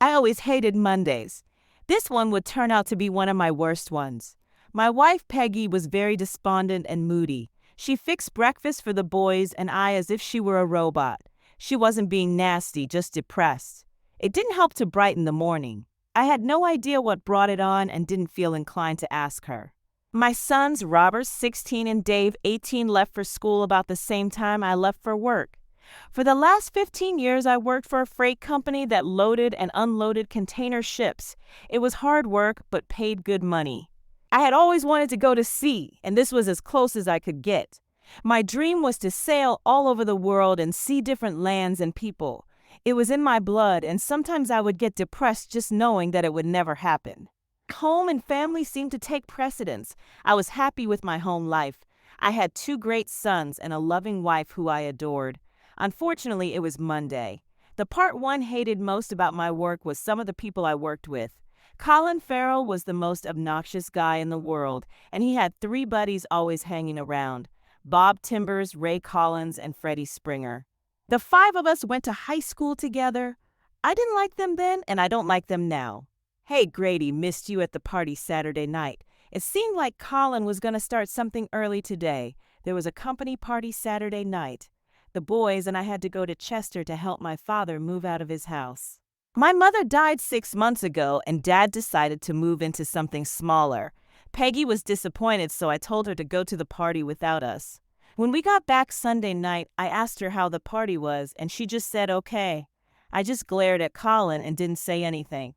I always hated Mondays. This one would turn out to be one of my worst ones. My wife Peggy was very despondent and moody. She fixed breakfast for the boys and I as if she were a robot. She wasn't being nasty, just depressed. It didn't help to brighten the morning. I had no idea what brought it on and didn't feel inclined to ask her. My sons, Robert, 16, and Dave, 18, left for school about the same time I left for work. For the last 15 years, I worked for a freight company that loaded and unloaded container ships. It was hard work, but paid good money. I had always wanted to go to sea, and this was as close as I could get. My dream was to sail all over the world and see different lands and people. It was in my blood, and sometimes I would get depressed just knowing that it would never happen. Home and family seemed to take precedence. I was happy with my home life. I had 2 great sons and a loving wife who I adored. Unfortunately, it was Monday. The part one hated most about my work was some of the people I worked with. Colin Farrell was the most obnoxious guy in the world, and he had 3 buddies always hanging around: Bob Timbers, Ray Collins, and Freddie Springer. The 5 of us went to high school together. I didn't like them then, and I don't like them now. Hey, Grady, missed you at the party Saturday night. It seemed like Colin was going to start something early today. There was a company party Saturday night. The boys and I had to go to Chester to help my father move out of his house. My mother died 6 months ago, and Dad decided to move into something smaller. Peggy was disappointed, so I told her to go to the party without us. When we got back Sunday night, I asked her how the party was, and she just said okay. I just glared at Colin and didn't say anything.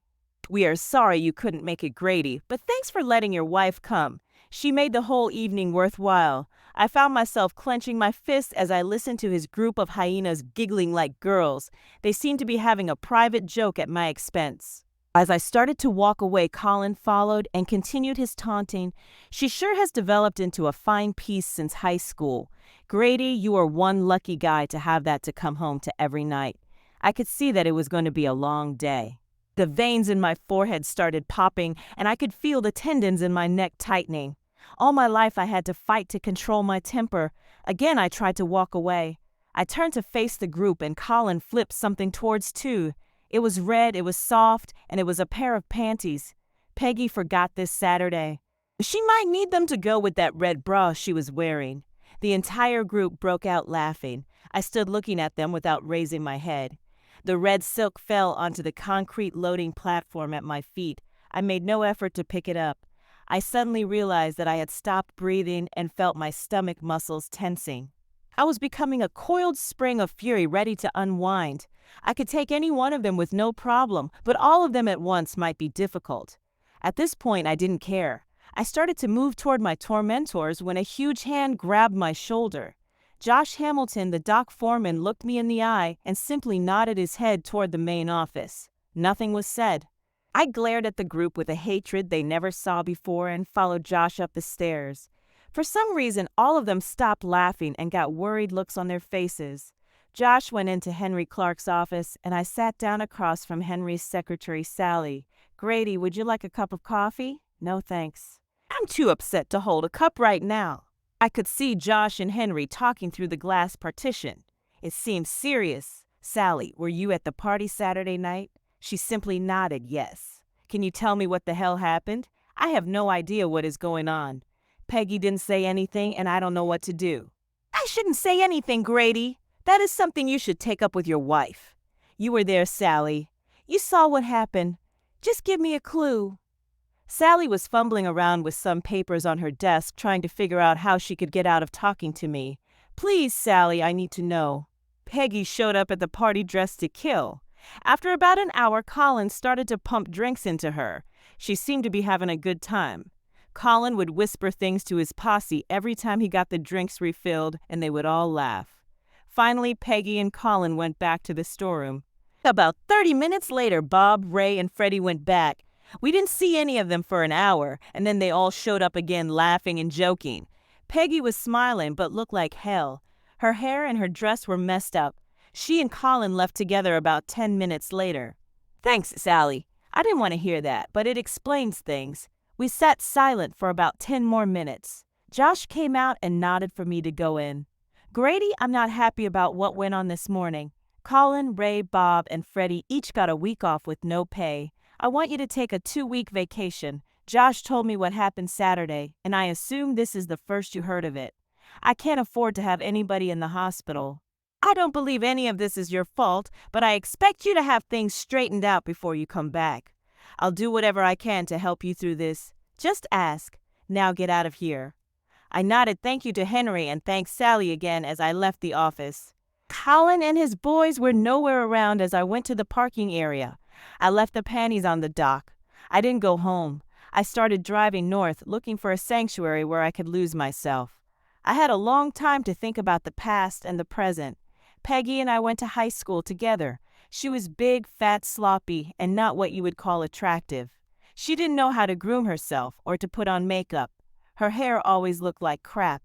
We are sorry you couldn't make it, Grady, but thanks for letting your wife come. She made the whole evening worthwhile. I found myself clenching my fist as I listened to his group of hyenas giggling like girls. They seemed to be having a private joke at my expense. As I started to walk away, Colin followed and continued his taunting. She sure has developed into a fine piece since high school. Grady, you are one lucky guy to have that to come home to every night. I could see that it was going to be a long day. The veins in my forehead started popping, and I could feel the tendons in my neck tightening. All my life I had to fight to control my temper. Again, I tried to walk away. I turned to face the group, and Colin flipped something towards too. It was red, it was soft, and it was a pair of panties. Peggy forgot this Saturday. She might need them to go with that red bra she was wearing. The entire group broke out laughing. I stood looking at them without raising my head. The red silk fell onto the concrete loading platform at my feet. I made no effort to pick it up. I suddenly realized that I had stopped breathing and felt my stomach muscles tensing. I was becoming a coiled spring of fury ready to unwind. I could take any one of them with no problem, but all of them at once might be difficult. At this point, I didn't care. I started to move toward my tormentors when a huge hand grabbed my shoulder. Josh Hamilton, the dock foreman, looked me in the eye and simply nodded his head toward the main office. Nothing was said. I glared at the group with a hatred they never saw before and followed Josh up the stairs. For some reason, all of them stopped laughing and got worried looks on their faces. Josh went into Henry Clark's office, and I sat down across from Henry's secretary, Sally. Grady, would you like a cup of coffee? No, thanks. I'm too upset to hold a cup right now. I could see Josh and Henry talking through the glass partition. It seemed serious. Sally, were you at the party Saturday night? She simply nodded yes. Can you tell me what the hell happened? I have no idea what is going on. Peggy didn't say anything, and I don't know what to do. I shouldn't say anything, Grady. That is something you should take up with your wife. You were there, Sally. You saw what happened. Just give me a clue. Sally was fumbling around with some papers on her desk, trying to figure out how she could get out of talking to me. Please, Sally, I need to know. Peggy showed up at the party dressed to kill. After about an hour, Colin started to pump drinks into her. She seemed to be having a good time. Colin would whisper things to his posse every time he got the drinks refilled, and they would all laugh. Finally, Peggy and Colin went back to the storeroom. About 30 minutes later, Bob, Ray, and Freddie went back. We didn't see any of them for an hour, and then they all showed up again laughing and joking. Peggy was smiling but looked like hell. Her hair and her dress were messed up. She and Colin left together about 10 minutes later. Thanks, Sally. I didn't want to hear that, but it explains things. We sat silent for about 10 more minutes. Josh came out and nodded for me to go in. Grady, I'm not happy about what went on this morning. Colin, Ray, Bob, and Freddie each got a week off with no pay. I want you to take a 2-week vacation. Josh told me what happened Saturday, and I assume this is the first you heard of it. I can't afford to have anybody in the hospital. I don't believe any of this is your fault, but I expect you to have things straightened out before you come back. I'll do whatever I can to help you through this. Just ask. Now get out of here. I nodded thank you to Henry and thanked Sally again as I left the office. Colin and his boys were nowhere around as I went to the parking area. I left the panties on the dock. I didn't go home. I started driving north, looking for a sanctuary where I could lose myself. I had a long time to think about the past and the present. Peggy and I went to high school together. She was big, fat, sloppy, and not what you would call attractive. She didn't know how to groom herself or to put on makeup. Her hair always looked like crap.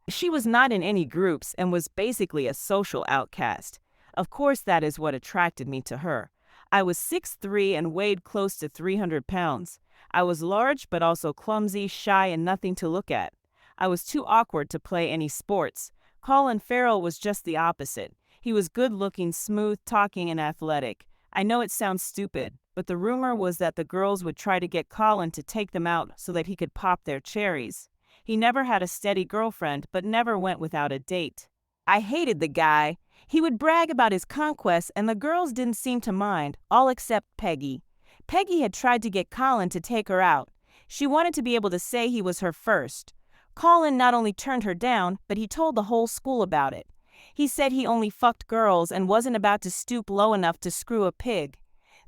She was not in any groups and was basically a social outcast. Of course, that is what attracted me to her. I was 6'3" and weighed close to 300 pounds. I was large but also clumsy, shy, and nothing to look at. I was too awkward to play any sports. Colin Farrell was just the opposite. He was good-looking, smooth-talking, and athletic. I know it sounds stupid, but the rumor was that the girls would try to get Colin to take them out so that he could pop their cherries. He never had a steady girlfriend, but never went without a date. I hated the guy. He would brag about his conquests, and the girls didn't seem to mind, all except Peggy. Peggy had tried to get Colin to take her out. She wanted to be able to say he was her first. Colin not only turned her down, but he told the whole school about it. He said he only fucked girls and wasn't about to stoop low enough to screw a pig.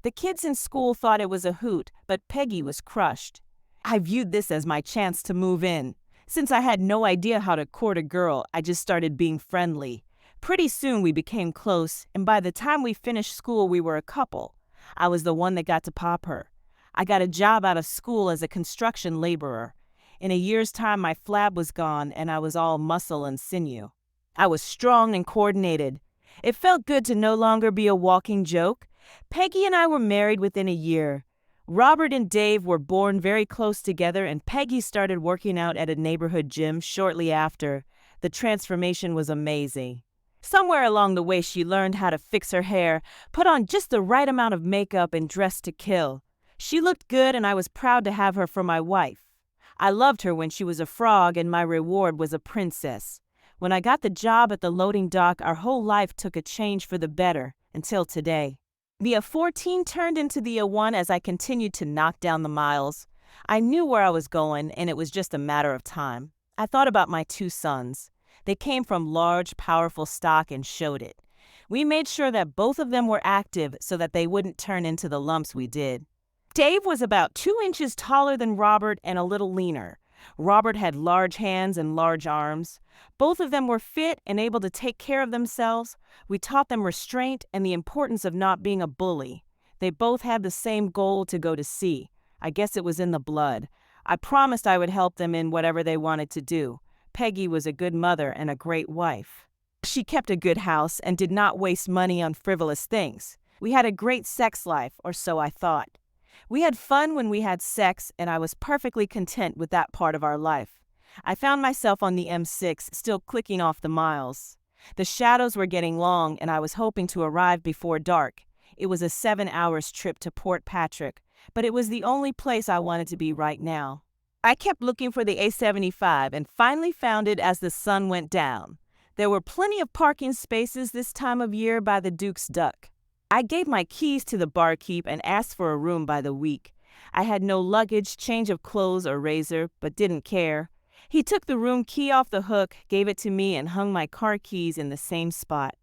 The kids in school thought it was a hoot, but Peggy was crushed. I viewed this as my chance to move in. Since I had no idea how to court a girl, I just started being friendly. Pretty soon we became close, and by the time we finished school we were a couple. I was the one that got to pop her. I got a job out of school as a construction laborer. In a year's time my flab was gone and I was all muscle and sinew. I was strong and coordinated. It felt good to no longer be a walking joke. Peggy and I were married within a year. Robert and Dave were born very close together, and Peggy started working out at a neighborhood gym shortly after. The transformation was amazing. Somewhere along the way she learned how to fix her hair, put on just the right amount of makeup, and dress to kill. She looked good and I was proud to have her for my wife. I loved her when she was a frog and my reward was a princess. When I got the job at the loading dock, our whole life took a change for the better, until today. The A14 turned into the A1 as I continued to knock down the miles. I knew where I was going, and it was just a matter of time. I thought about my 2 sons. They came from large, powerful stock and showed it. We made sure that both of them were active so that they wouldn't turn into the lumps we did. Dave was about 2 inches taller than Robert and a little leaner. Robert had large hands and large arms. Both of them were fit and able to take care of themselves. We taught them restraint and the importance of not being a bully. They both had the same goal, to go to sea. I guess it was in the blood. I promised I would help them in whatever they wanted to do. Peggy was a good mother and a great wife. She kept a good house and did not waste money on frivolous things. We had a great sex life, or so I thought. We had fun when we had sex, and I was perfectly content with that part of our life. I found myself on the M6, still clicking off the miles. The shadows were getting long, and I was hoping to arrive before dark. It was a 7 hours trip to Port Patrick, but it was the only place I wanted to be right now. I kept looking for the A75 and finally found it as the sun went down. There were plenty of parking spaces this time of year by the Duke's Duck. I gave my keys to the barkeep and asked for a room by the week. I had no luggage, change of clothes, or razor, but didn't care. He took the room key off the hook, gave it to me, and hung my car keys in the same spot.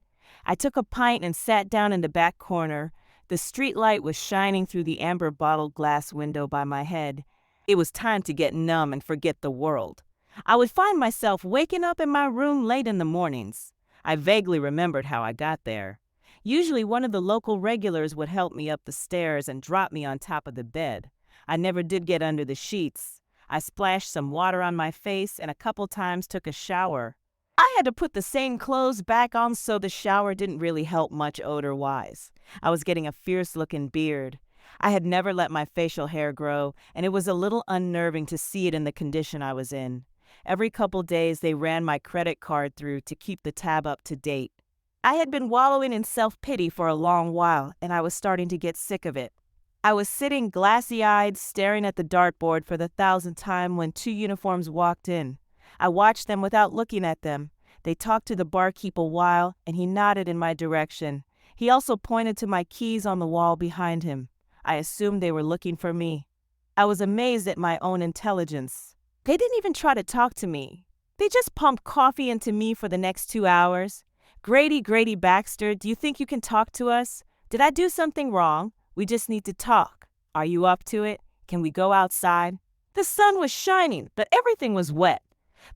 I took a pint and sat down in the back corner. The street light was shining through the amber bottled glass window by my head. It was time to get numb and forget the world. I would find myself waking up in my room late in the mornings. I vaguely remembered how I got there. Usually one of the local regulars would help me up the stairs and drop me on top of the bed. I never did get under the sheets. I splashed some water on my face and a couple times took a shower. I had to put the same clothes back on, so the shower didn't really help much odor-wise. I was getting a fierce-looking beard. I had never let my facial hair grow, and it was a little unnerving to see it in the condition I was in. Every couple days they ran my credit card through to keep the tab up to date. I had been wallowing in self-pity for a long while, and I was starting to get sick of it. I was sitting glassy-eyed, staring at the dartboard for the thousandth time when two uniforms walked in. I watched them without looking at them. They talked to the barkeep a while, and he nodded in my direction. He also pointed to my keys on the wall behind him. I assumed they were looking for me. I was amazed at my own intelligence. They didn't even try to talk to me. They just pumped coffee into me for the next 2 hours. Grady Baxter, do you think you can talk to us? Did I do something wrong? We just need to talk. Are you up to it? Can we go outside? The sun was shining, but everything was wet.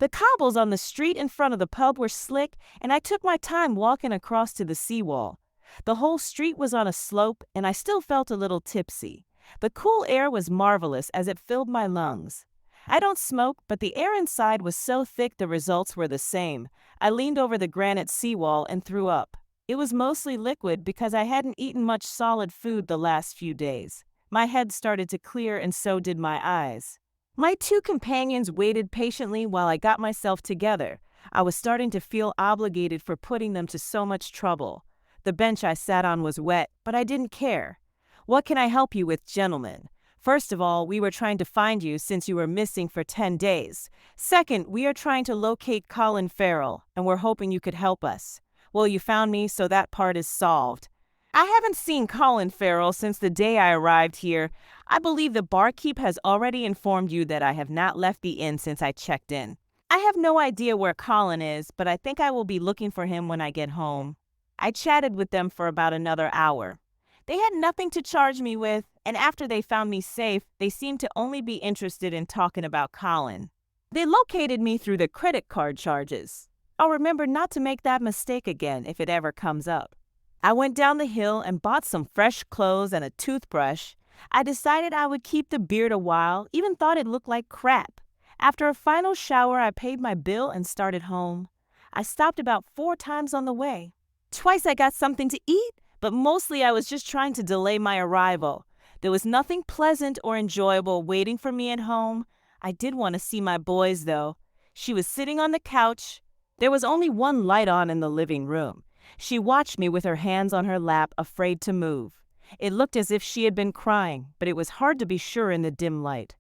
The cobbles on the street in front of the pub were slick, and I took my time walking across to the seawall. The whole street was on a slope, and I still felt a little tipsy. The cool air was marvelous as it filled my lungs. I don't smoke, but the air inside was so thick the results were the same. I leaned over the granite seawall and threw up. It was mostly liquid because I hadn't eaten much solid food the last few days. My head started to clear and so did my eyes. My two companions waited patiently while I got myself together. I was starting to feel obligated for putting them to so much trouble. The bench I sat on was wet, but I didn't care. What can I help you with, gentlemen? First of all, we were trying to find you since you were missing for 10 days. Second, we are trying to locate Colin Farrell, and we're hoping you could help us. Well, you found me, so that part is solved. I haven't seen Colin Farrell since the day I arrived here. I believe the barkeep has already informed you that I have not left the inn since I checked in. I have no idea where Colin is, but I think I will be looking for him when I get home. I chatted with them for about another hour. They had nothing to charge me with, and after they found me safe, they seemed to only be interested in talking about Colin. They located me through the credit card charges. I'll remember not to make that mistake again if it ever comes up. I went down the hill and bought some fresh clothes and a toothbrush. I decided I would keep the beard a while, even thought it looked like crap. After a final shower, I paid my bill and started home. I stopped about 4 times on the way. Twice I got something to eat, but mostly I was just trying to delay my arrival. There was nothing pleasant or enjoyable waiting for me at home. I did want to see my boys, though. She was sitting on the couch. There was only one light on in the living room. She watched me with her hands on her lap, afraid to move. It looked as if she had been crying, but it was hard to be sure in the dim light.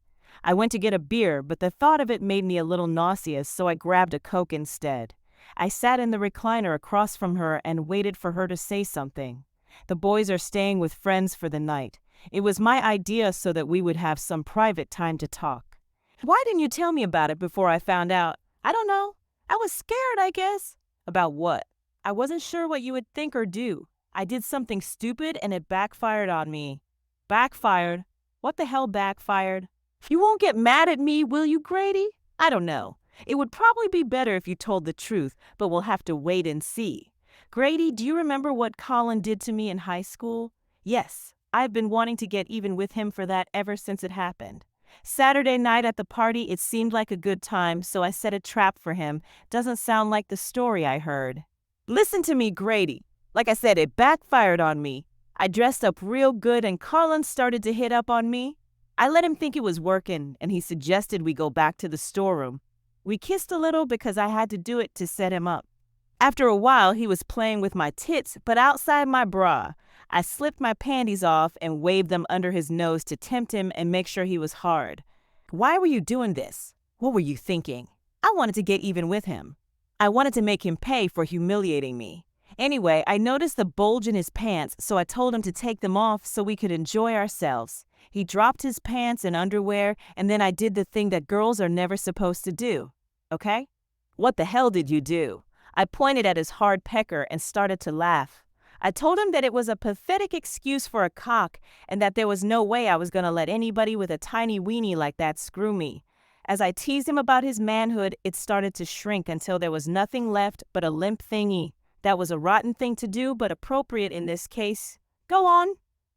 I went to get a beer, but the thought of it made me a little nauseous, so I grabbed a Coke instead. I sat in the recliner across from her and waited for her to say something. The boys are staying with friends for the night. It was my idea so that we would have some private time to talk. Why didn't you tell me about it before I found out? I don't know. I was scared, I guess. About what? I wasn't sure what you would think or do. I did something stupid and it backfired on me. Backfired? What the hell backfired? You won't get mad at me, will you, Grady? I don't know. It would probably be better if you told the truth, but we'll have to wait and see. Grady, do you remember what Colin did to me in high school? Yes, I've been wanting to get even with him for that ever since it happened. Saturday night at the party, it seemed like a good time, so I set a trap for him. Doesn't sound like the story I heard. Listen to me, Grady. Like I said, it backfired on me. I dressed up real good and Colin started to hit up on me. I let him think it was working, and he suggested we go back to the storeroom. We kissed a little because I had to do it to set him up. After a while, he was playing with my tits, but outside my bra. I slipped my panties off and waved them under his nose to tempt him and make sure he was hard. Why were you doing this? What were you thinking? I wanted to get even with him. I wanted to make him pay for humiliating me. Anyway, I noticed the bulge in his pants, so I told him to take them off so we could enjoy ourselves. He dropped his pants and underwear, and then I did the thing that girls are never supposed to do. Okay? What the hell did you do? I pointed at his hard pecker and started to laugh. I told him that it was a pathetic excuse for a cock and that there was no way I was going to let anybody with a tiny weenie like that screw me. As I teased him about his manhood, it started to shrink until there was nothing left but a limp thingy. That was a rotten thing to do, but appropriate in this case. Go on.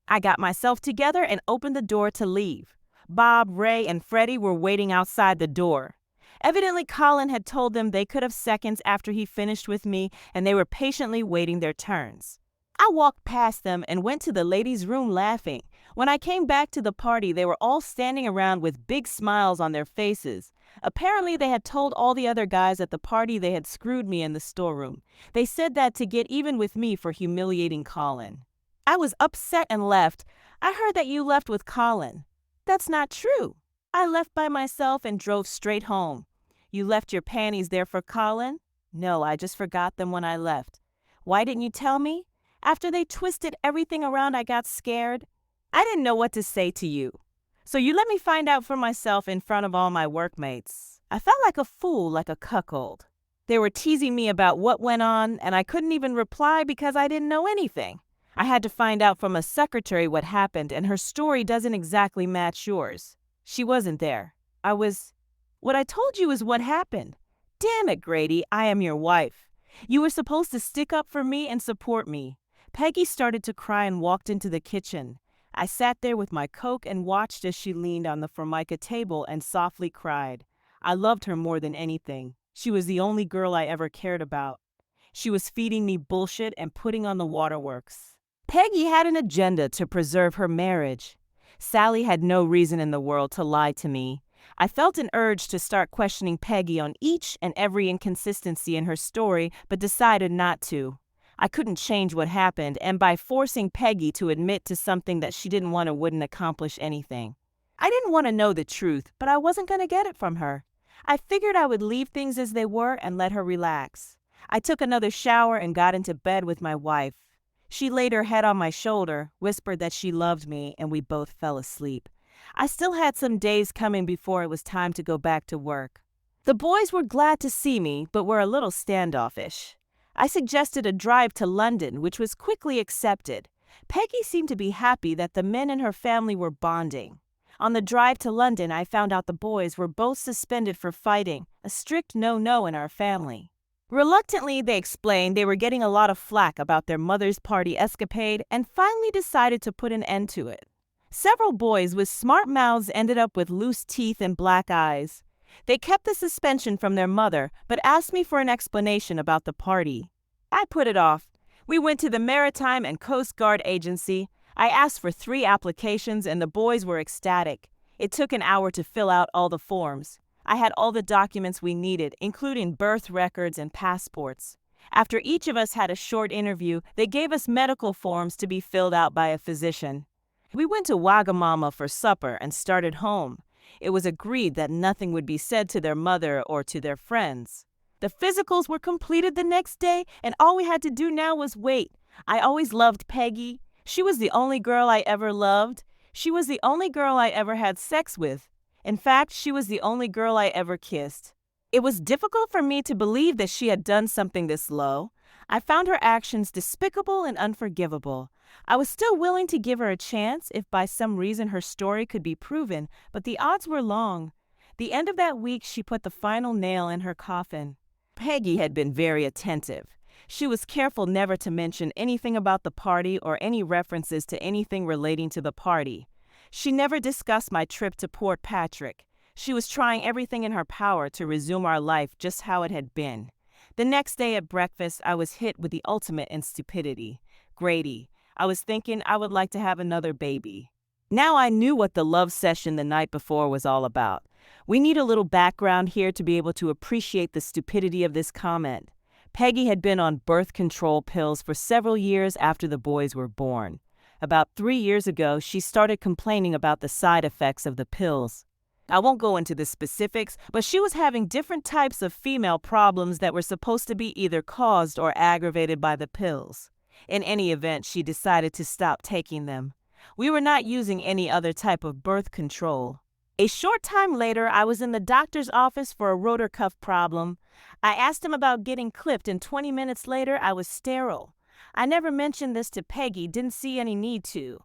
I got myself together and opened the door to leave. Bob, Ray, and Freddie were waiting outside the door. Evidently, Colin had told them they could have seconds after he finished with me, and they were patiently waiting their turns. I walked past them and went to the ladies' room laughing. When I came back to the party, they were all standing around with big smiles on their faces. Apparently, they had told all the other guys at the party they had screwed me in the storeroom. They said that to get even with me for humiliating Colin. I was upset and left. I heard that you left with Colin. That's not true. I left by myself and drove straight home. You left your panties there for Colin? No, I just forgot them when I left. Why didn't you tell me? After they twisted everything around, I got scared. I didn't know what to say to you. So you let me find out for myself in front of all my workmates. I felt like a fool, like a cuckold. They were teasing me about what went on, and I couldn't even reply because I didn't know anything. I had to find out from a secretary what happened, and her story doesn't exactly match yours. She wasn't there. What I told you is what happened. Damn it, Grady, I am your wife. You were supposed to stick up for me and support me. Peggy started to cry and walked into the kitchen. I sat there with my Coke and watched as she leaned on the Formica table and softly cried. I loved her more than anything. She was the only girl I ever cared about. She was feeding me bullshit and putting on the waterworks. Peggy had an agenda to preserve her marriage. Sally had no reason in the world to lie to me. I felt an urge to start questioning Peggy on each and every inconsistency in her story, but decided not to. I couldn't change what happened, and by forcing Peggy to admit to something that she didn't want, wouldn't accomplish anything. I didn't want to know the truth, but I wasn't going to get it from her. I figured I would leave things as they were and let her relax. I took another shower and got into bed with my wife. She laid her head on my shoulder, whispered that she loved me, and we both fell asleep. I still had some days coming before it was time to go back to work. The boys were glad to see me, but were a little standoffish. I suggested a drive to London, which was quickly accepted. Peggy seemed to be happy that the men in her family were bonding. On the drive to London, I found out the boys were both suspended for fighting, a strict no-no in our family. Reluctantly, they explained they were getting a lot of flack about their mother's party escapade and finally decided to put an end to it. Several boys with smart mouths ended up with loose teeth and black eyes. They kept the suspension from their mother, but asked me for an explanation about the party. I put it off. We went to the Maritime and Coast Guard Agency. I asked for 3 applications and the boys were ecstatic. It took an hour to fill out all the forms. I had all the documents we needed, including birth records and passports. After each of us had a short interview, they gave us medical forms to be filled out by a physician. We went to Wagamama for supper and started home. It was agreed that nothing would be said to their mother or to their friends. The physicals were completed the next day, and all we had to do now was wait. I always loved Peggy. She was the only girl I ever loved. She was the only girl I ever had sex with. In fact, she was the only girl I ever kissed. It was difficult for me to believe that she had done something this low. I found her actions despicable and unforgivable. I was still willing to give her a chance if by some reason her story could be proven, but the odds were long. The end of that week, she put the final nail in her coffin. Peggy had been very attentive. She was careful never to mention anything about the party or any references to anything relating to the party. She never discussed my trip to Port Patrick. She was trying everything in her power to resume our life just how it had been. The next day at breakfast, I was hit with the ultimate in stupidity. Grady. I was thinking I would like to have another baby. Now I knew what the love session the night before was all about. We need a little background here to be able to appreciate the stupidity of this comment. Peggy had been on birth control pills for several years after the boys were born. About 3 years ago, she started complaining about the side effects of the pills. I won't go into the specifics, but she was having different types of female problems that were supposed to be either caused or aggravated by the pills. In any event, she decided to stop taking them. We were not using any other type of birth control. A short time later, I was in the doctor's office for a rotor cuff problem. I asked him about getting clipped, and 20 minutes later, I was sterile. I never mentioned this to Peggy, didn't see any need to.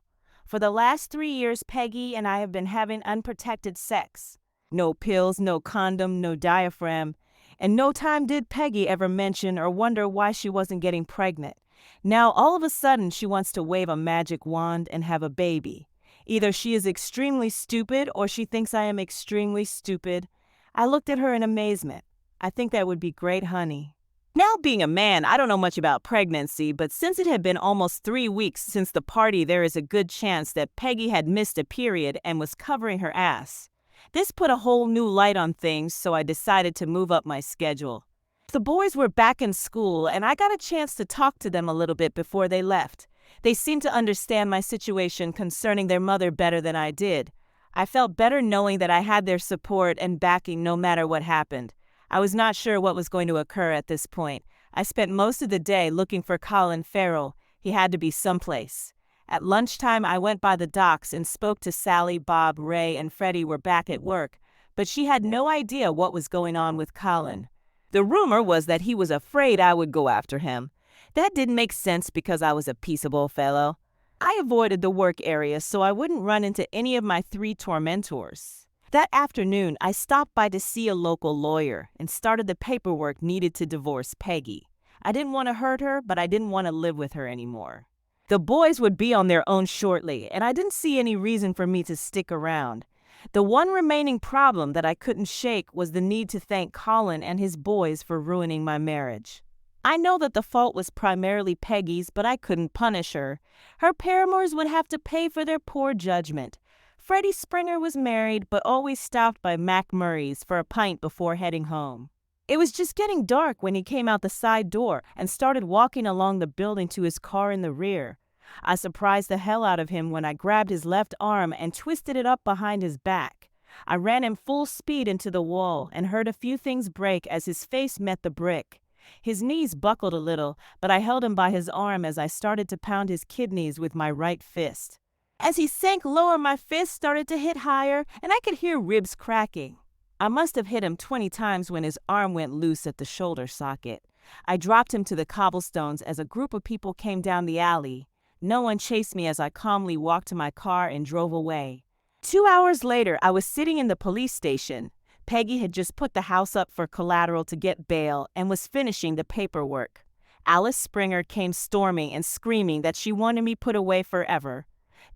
For the last 3 years, Peggy and I have been having unprotected sex. No pills, no condom, no diaphragm. And no time did Peggy ever mention or wonder why she wasn't getting pregnant. Now, all of a sudden, she wants to wave a magic wand and have a baby. Either she is extremely stupid or she thinks I am extremely stupid. I looked at her in amazement. I think that would be great, honey. Now, being a man, I don't know much about pregnancy, but since it had been almost 3 weeks since the party, there is a good chance that Peggy had missed a period and was covering her ass. This put a whole new light on things, so I decided to move up my schedule. The boys were back in school, and I got a chance to talk to them a little bit before they left. They seemed to understand my situation concerning their mother better than I did. I felt better knowing that I had their support and backing no matter what happened. I was not sure what was going to occur at this point. I spent most of the day looking for Colin Farrell. He had to be someplace. At lunchtime, I went by the docks and spoke to Sally. Bob, Ray, and Freddie were back at work, but she had no idea what was going on with Colin. The rumor was that he was afraid I would go after him. That didn't make sense because I was a peaceable fellow. I avoided the work area so I wouldn't run into any of my 3 tormentors. That afternoon, I stopped by to see a local lawyer and started the paperwork needed to divorce Peggy. I didn't want to hurt her, but I didn't want to live with her anymore. The boys would be on their own shortly, and I didn't see any reason for me to stick around. The one remaining problem that I couldn't shake was the need to thank Colin and his boys for ruining my marriage. I know that the fault was primarily Peggy's, but I couldn't punish her. Her paramours would have to pay for their poor judgment. Freddie Springer was married, but always stopped by Mac Murray's for a pint before heading home. It was just getting dark when he came out the side door and started walking along the building to his car in the rear. I surprised the hell out of him when I grabbed his left arm and twisted it up behind his back. I ran him full speed into the wall and heard a few things break as his face met the brick. His knees buckled a little, but I held him by his arm as I started to pound his kidneys with my right fist. As he sank lower, my fist started to hit higher, and I could hear ribs cracking. I must have hit him 20 times when his arm went loose at the shoulder socket. I dropped him to the cobblestones as a group of people came down the alley. No one chased me as I calmly walked to my car and drove away. 2 hours later, I was sitting in the police station. Peggy had just put the house up for collateral to get bail and was finishing the paperwork. Alice Springer came storming and screaming that she wanted me put away forever.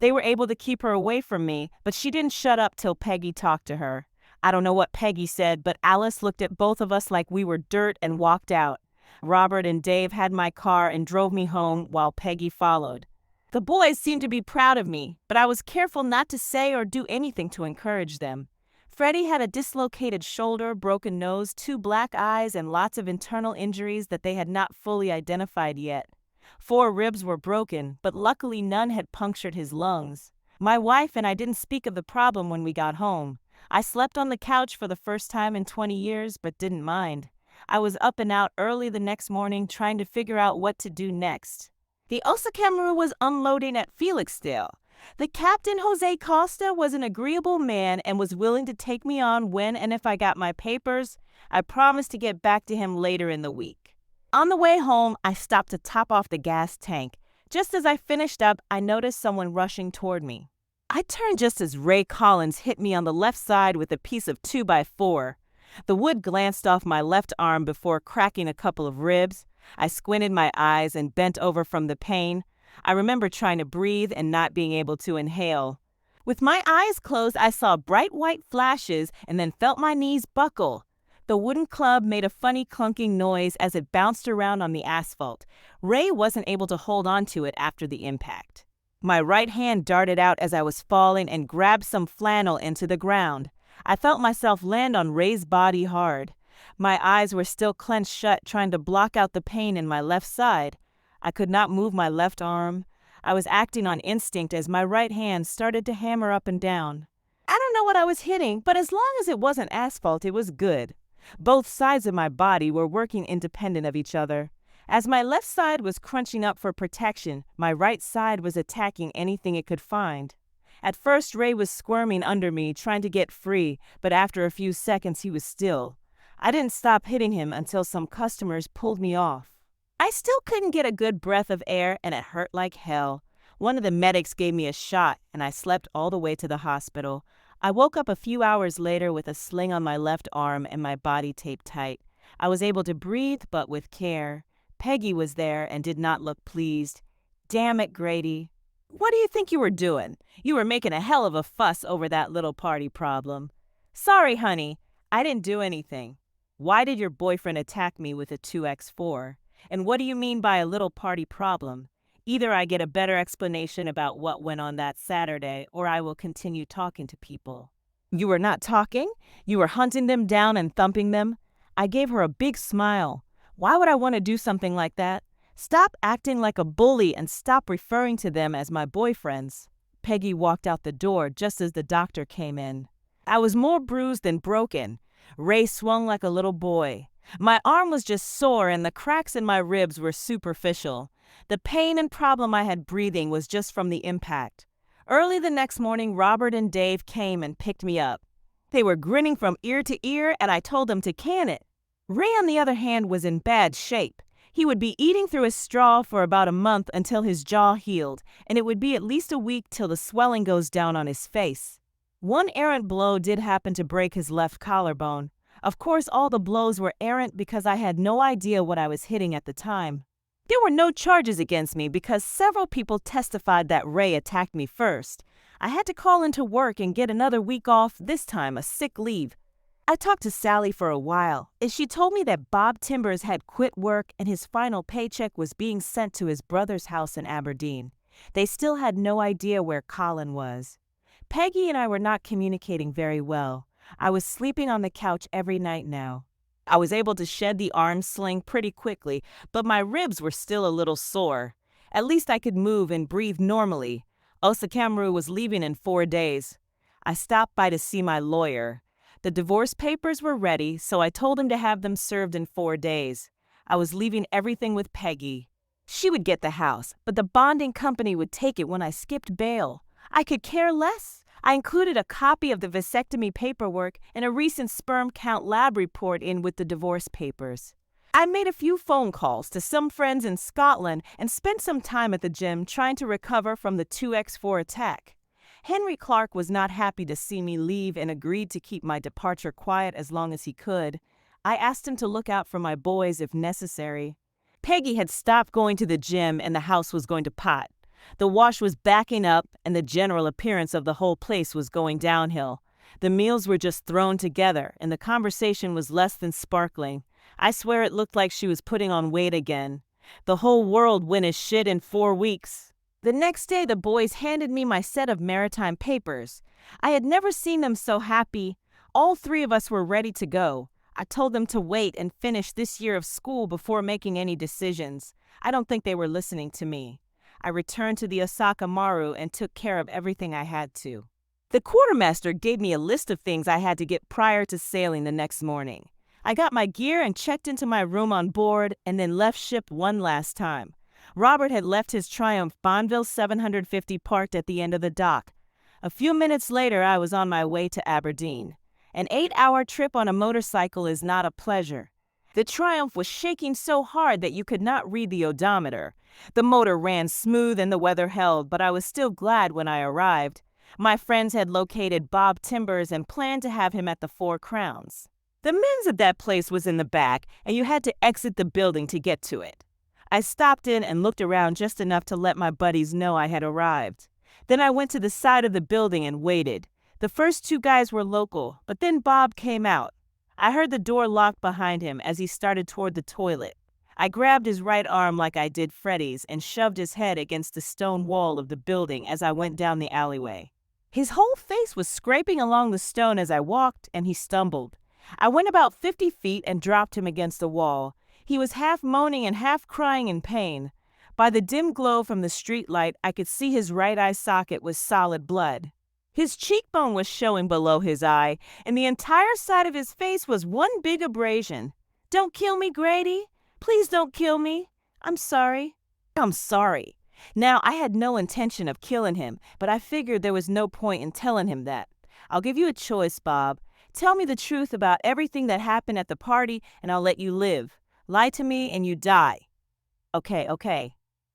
They were able to keep her away from me, but she didn't shut up till Peggy talked to her. I don't know what Peggy said, but Alice looked at both of us like we were dirt and walked out. Robert and Dave had my car and drove me home while Peggy followed. The boys seemed to be proud of me, but I was careful not to say or do anything to encourage them. Freddie had a dislocated shoulder, broken nose, 2 black eyes, and lots of internal injuries that they had not fully identified yet. 4 ribs were broken, but luckily none had punctured his lungs. My wife and I didn't speak of the problem when we got home. I slept on the couch for the first time in 20 years, but didn't mind. I was up and out early the next morning trying to figure out what to do next. The Osakameru was unloading at Felixdale. The captain, Jose Costa, was an agreeable man and was willing to take me on when and if I got my papers. I promised to get back to him later in the week. On the way home, I stopped to top off the gas tank. Just as I finished up, I noticed someone rushing toward me. I turned just as Ray Collins hit me on the left side with a piece of 2x4. The wood glanced off my left arm before cracking a couple of ribs. I squinted my eyes and bent over from the pain. I remember trying to breathe and not being able to inhale. With my eyes closed, I saw bright white flashes and then felt my knees buckle. The wooden club made a funny clunking noise as it bounced around on the asphalt. Ray wasn't able to hold on to it after the impact. My right hand darted out as I was falling and grabbed some flannel into the ground. I felt myself land on Ray's body hard. My eyes were still clenched shut, trying to block out the pain in my left side. I could not move my left arm. I was acting on instinct as my right hand started to hammer up and down. I don't know what I was hitting, but as long as it wasn't asphalt, it was good. Both sides of my body were working independent of each other. As my left side was crunching up for protection, my right side was attacking anything it could find. At first, Ray was squirming under me, trying to get free, but after a few seconds, he was still. I didn't stop hitting him until some customers pulled me off. I still couldn't get a good breath of air, and it hurt like hell. One of the medics gave me a shot, and I slept all the way to the hospital. I woke up a few hours later with a sling on my left arm and my body taped tight. I was able to breathe, but with care. Peggy was there and did not look pleased. Damn it, Grady. What do you think you were doing? You were making a hell of a fuss over that little party problem. Sorry, honey. I didn't do anything. Why did your boyfriend attack me with a 2x4? And what do you mean by a little party problem? Either I get a better explanation about what went on that Saturday, or I will continue talking to people. You were not talking? You were hunting them down and thumping them? I gave her a big smile. Why would I want to do something like that? Stop acting like a bully and stop referring to them as my boyfriends. Peggy walked out the door just as the doctor came in. I was more bruised than broken. Ray swung like a little boy. My arm was just sore and the cracks in my ribs were superficial. The pain and problem I had breathing was just from the impact. Early the next morning, Robert and Dave came and picked me up. They were grinning from ear to ear, and I told them to can it. Ray, on the other hand, was in bad shape. He would be eating through a straw for about a month until his jaw healed, and it would be at least a week till the swelling goes down on his face. One errant blow did happen to break his left collarbone. Of course, all the blows were errant because I had no idea what I was hitting at the time. There were no charges against me because several people testified that Ray attacked me first. I had to call into work and get another week off, this time a sick leave. I talked to Sally for a while, and she told me that Bob Timbers had quit work and his final paycheck was being sent to his brother's house in Aberdeen. They still had no idea where Colin was. Peggy and I were not communicating very well. I was sleeping on the couch every night now. I was able to shed the arm sling pretty quickly, but my ribs were still a little sore. At least I could move and breathe normally. Osakamru was leaving in 4 days. I stopped by to see my lawyer. The divorce papers were ready, so I told him to have them served in 4 days. I was leaving everything with Peggy. She would get the house, but the bonding company would take it when I skipped bail. I could care less. I included a copy of the vasectomy paperwork and a recent sperm count lab report in with the divorce papers. I made a few phone calls to some friends in Scotland and spent some time at the gym trying to recover from the 2x4 attack. Henry Clark was not happy to see me leave and agreed to keep my departure quiet as long as he could. I asked him to look out for my boys if necessary. Peggy had stopped going to the gym and the house was going to pot. The wash was backing up and the general appearance of the whole place was going downhill. The meals were just thrown together and the conversation was less than sparkling. I swear it looked like she was putting on weight again. The whole world went as shit in 4 weeks. The next day, the boys handed me my set of maritime papers. I had never seen them so happy. All 3 of us were ready to go. I told them to wait and finish this year of school before making any decisions. I don't think they were listening to me. I returned to the Osaka Maru and took care of everything I had to. The quartermaster gave me a list of things I had to get prior to sailing the next morning. I got my gear and checked into my room on board and then left ship one last time. Robert had left his Triumph Bonneville 750 parked at the end of the dock. A few minutes later, I was on my way to Aberdeen. An 8-hour trip on a motorcycle is not a pleasure. The Triumph was shaking so hard that you could not read the odometer. The motor ran smooth and the weather held, but I was still glad when I arrived. My friends had located Bob Timbers and planned to have him at the Four Crowns. The men's of that place was in the back, and you had to exit the building to get to it. I stopped in and looked around just enough to let my buddies know I had arrived. Then I went to the side of the building and waited. The first 2 guys were local, but then Bob came out. I heard the door locked behind him as he started toward the toilet. I grabbed his right arm like I did Freddie's and shoved his head against the stone wall of the building as I went down the alleyway. His whole face was scraping along the stone as I walked, and he stumbled. I went about 50 feet and dropped him against the wall. He was half moaning and half crying in pain. By the dim glow from the street light, I could see his right eye socket was solid blood. His cheekbone was showing below his eye, and the entire side of his face was one big abrasion. "Don't kill me, Grady. Please don't kill me. I'm sorry." I'm sorry. Now, I had no intention of killing him, but I figured there was no point in telling him that. "I'll give you a choice, Bob. Tell me the truth about everything that happened at the party, and I'll let you live. Lie to me, and you die." Okay.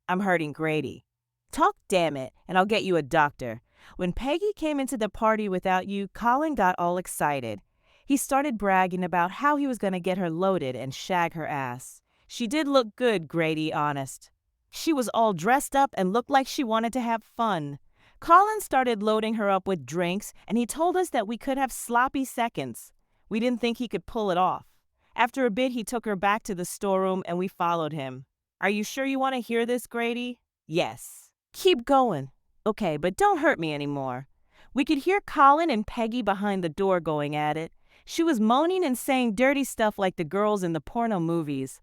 I'm hurting Grady." "Talk, damn it, and I'll get you a doctor. When Peggy came into the party without you, Colin got all excited. He started bragging about how he was going to get her loaded and shag her ass. She did look good, Grady, honest. She was all dressed up and looked like she wanted to have fun. Colin started loading her up with drinks, and he told us that we could have sloppy seconds. We didn't think he could pull it off. After a bit, he took her back to the storeroom, and we followed him. Are you sure you want to hear this, Grady? Yes. Keep going. Okay, but don't hurt me anymore. We could hear Colin and Peggy behind the door going at it. She was moaning and saying dirty stuff like the girls in the porno movies.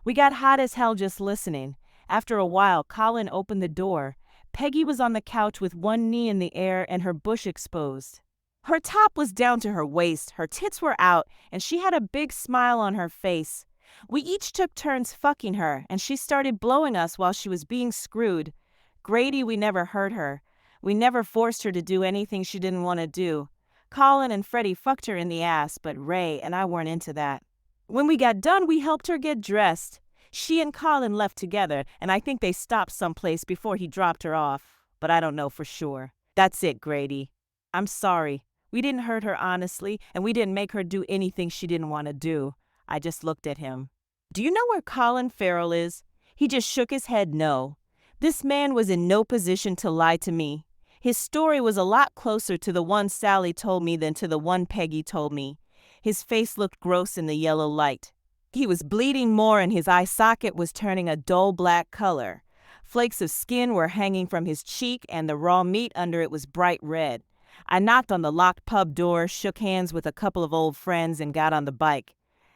We got hot as hell just listening. After a while, Colin opened the door. Peggy was on the couch with one knee in the air and her bush exposed. Her top was down to her waist, her tits were out, and she had a big smile on her face. We each took turns fucking her, and she started blowing us while she was being screwed. Grady, we never hurt her. We never forced her to do anything she didn't want to do. Colin and Freddie fucked her in the ass, but Ray and I weren't into that. When we got done, we helped her get dressed. She and Colin left together, and I think they stopped someplace before he dropped her off, but I don't know for sure. That's it, Grady. I'm sorry. We didn't hurt her honestly, and we didn't make her do anything she didn't want to do. I just looked at him. Do you know where Colin Farrell is? He just shook his head no. This man was in no position to lie to me. His story was a lot closer to the one Sally told me than to the one Peggy told me. His face looked gross in the yellow light. He was bleeding more and his eye socket was turning a dull black color. Flakes of skin were hanging from his cheek and the raw meat under it was bright red. I knocked on the locked pub door, shook hands with a couple of old friends, and got on the bike.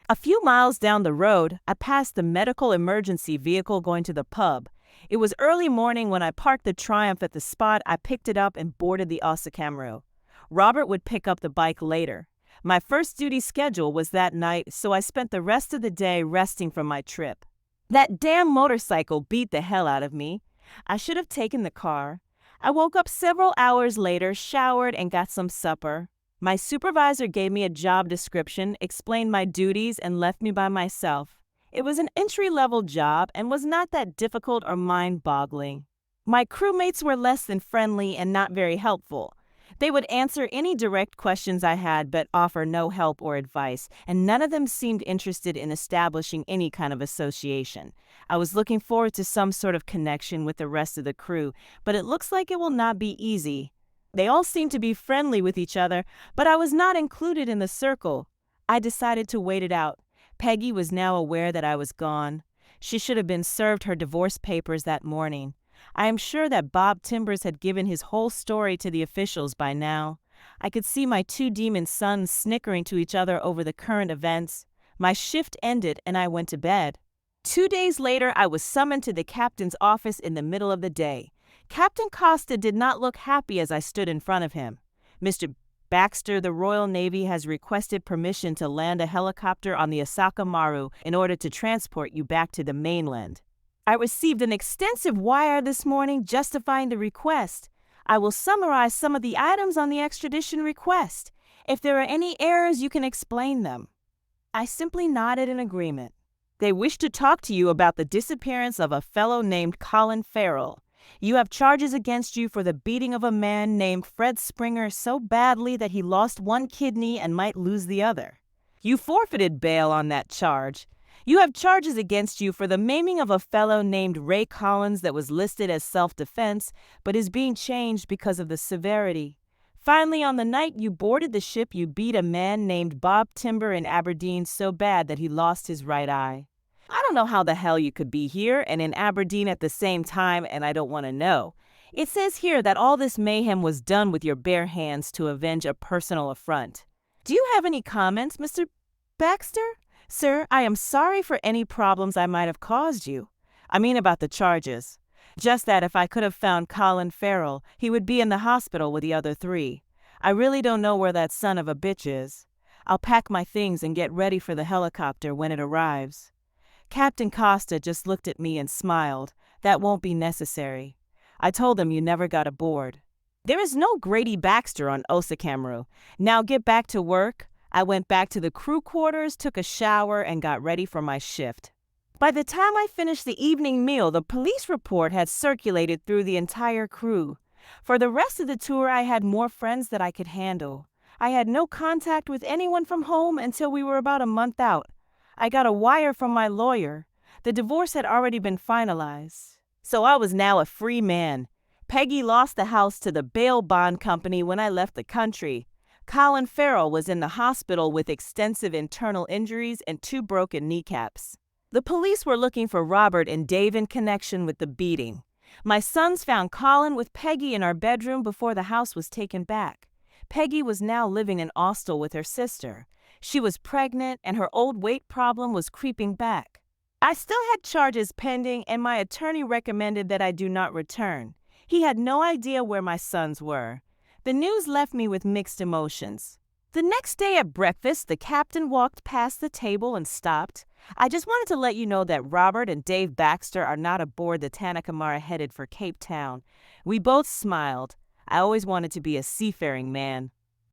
A few miles down the road, I passed the medical emergency vehicle going to the pub. It was early morning when I parked the Triumph at the spot. I picked it up and boarded the Camaro. Robert would pick up the bike later. My first duty schedule was that night, so I spent the rest of the day resting from my trip. That damn motorcycle beat the hell out of me. I should have taken the car. I woke up several hours later, showered, and got some supper. My supervisor gave me a job description, explained my duties, and left me by myself. It was an entry-level job and was not that difficult or mind-boggling. My crewmates were less than friendly and not very helpful. They would answer any direct questions I had but offer no help or advice, and none of them seemed interested in establishing any kind of association. I was looking forward to some sort of connection with the rest of the crew, but it looks like it will not be easy. They all seemed to be friendly with each other, but I was not included in the circle. I decided to wait it out. Peggy was now aware that I was gone. She should have been served her divorce papers that morning. I am sure that Bob Timbers had given his whole story to the officials by now. I could see my two demon sons snickering to each other over the current events. My shift ended and I went to bed. 2 days later, I was summoned to the captain's office in the middle of the day. Captain Costa did not look happy as I stood in front of him. Mr. Baxter, the Royal Navy has requested permission to land a helicopter on the Osaka Maru in order to transport you back to the mainland. I received an extensive wire this morning justifying the request. I will summarize some of the items on the extradition request. If there are any errors, you can explain them. I simply nodded in agreement. They wish to talk to you about the disappearance of a fellow named Colin Farrell. You have charges against you for the beating of a man named Fred Springer so badly that he lost one kidney and might lose the other. You forfeited bail on that charge. You have charges against you for the maiming of a fellow named Ray Collins that was listed as self-defense, but is being changed because of the severity. Finally, on the night you boarded the ship, you beat a man named Bob Timber in Aberdeen so bad that he lost his right eye. I don't know how the hell you could be here and in Aberdeen at the same time, and I don't want to know. It says here that all this mayhem was done with your bare hands to avenge a personal affront. Do you have any comments, Mr. Baxter? Sir, I am sorry for any problems I might have caused you. I mean about the charges. Just that if I could have found Colin Farrell, he would be in the hospital with the other 3. I really don't know where that son of a bitch is. I'll pack my things and get ready for the helicopter when it arrives. Captain Costa just looked at me and smiled. That won't be necessary. I told him you never got aboard. There is no Grady Baxter on Osaka. Now get back to work. I went back to the crew quarters, took a shower, and got ready for my shift. By the time I finished the evening meal, the police report had circulated through the entire crew. For the rest of the tour, I had more friends that I could handle. I had no contact with anyone from home until we were about a month out. I got a wire from my lawyer. The divorce had already been finalized. So I was now a free man. Peggy lost the house to the bail bond company when I left the country. Colin Farrell was in the hospital with extensive internal injuries and 2 broken kneecaps. The police were looking for Robert and Dave in connection with the beating. My sons found Colin with Peggy in our bedroom before the house was taken back. Peggy was now living in Austell with her sister. She was pregnant and her old weight problem was creeping back. I still had charges pending and my attorney recommended that I do not return. He had no idea where my sons were. The news left me with mixed emotions. The next day at breakfast, the captain walked past the table and stopped. I just wanted to let you know that Robert and Dave Baxter are not aboard the Tanakamara headed for Cape Town. We both smiled. I always wanted to be a seafaring man.